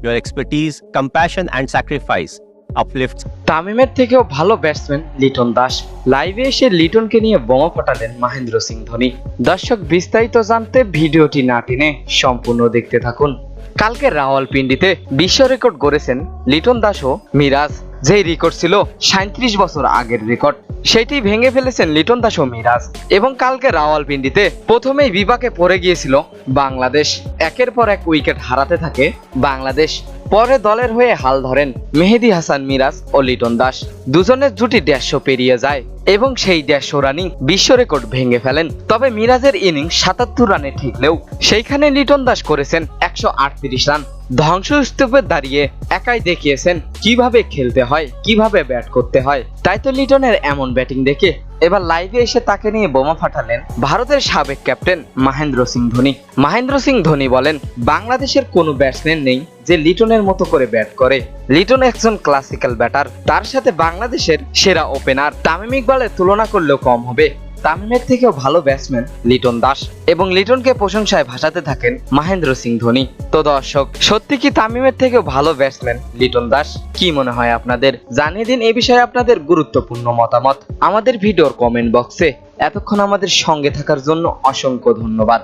Your expertise, compassion, and sacrifice uplifts. তামিমের থেকেও ভালো ব্যাটসম্যান লিটন দাস। লাইভে এসে লিটনকে নিয়ে বোমা ফাটালেন মহেন্দ্র সিং ধোনি। দর্শক, বিস্তারিত জানতে ভিডিওটি না টেনে সম্পূর্ণ দেখতে থাকুন। কালকে রাওয়ালপিন্ডিতে বিশ্ব রেকর্ড গড়েছেন লিটন দাস ও মিরাজ। যেই রেকর্ড ছিল 37 বছর আগের রেকর্ড, সেটি ভেঙে ফেলেছেন লিটন দাস ও মিরাজ। এবং কালকে রাওয়ালপিন্ডিতে প্রথমেই বিপাকে পড়ে গিয়েছিল বাংলাদেশ। একের পর এক উইকেট হারাতে থাকে বাংলাদেশ। পরে দলের হয়ে হাল ধরেন মেহেদী হাসান মিরাজ ও লিটন দাস। দুজনের জুটি 150 পেরিয়ে যায় এবং সেই 150 রানই বিশ্ব রেকর্ড ভেঙে ফেলেন। তবে মিরাজের ইনিংস 77 রানে ঠেকলেও সেইখানে লিটন দাস করেছেন 138 রান। ধ্বংসস্তূপে দাঁড়িয়ে একাই দেখিয়েছেন কিভাবে খেলতে হয়, কিভাবে ব্যাট করতে হয়। তাই তো লিটনের এমন ব্যাটিং দেখে এবার লাইভে এসে তাকে নিয়ে বোমা ফাটালেন ভারতের সাবেক ক্যাপ্টেন মহেন্দ্র সিং ধোনি। মহেন্দ্র সিং ধোনি বলেন, বাংলাদেশের কোনো ব্যাটসম্যান নেই যে লিটনের মতো করে ব্যাট করে। লিটন একজন ক্লাসিক্যাল ব্যাটার, তার সাথে বাংলাদেশের সেরা ওপেনার তামিম ইকবালের তুলনা করলেও কম হবে। তামিমের থেকেও ভালো ব্যাটসম্যান লিটন দাস। এবং লিটনকে প্রশংসায় ভাসাতে থাকেন মহেন্দ্র সিং ধোনি। তো দর্শক, সত্যি কি তামিমের থেকেও ভালো ব্যাটসম্যান লিটন দাস? কি মনে হয় আপনাদের? জানিয়ে দিন এই বিষয়ে আপনাদের গুরুত্বপূর্ণ মতামত আমাদের ভিডিওর কমেন্ট বক্সে। এতক্ষণ আমাদের সঙ্গে থাকার জন্য অসংখ্য ধন্যবাদ।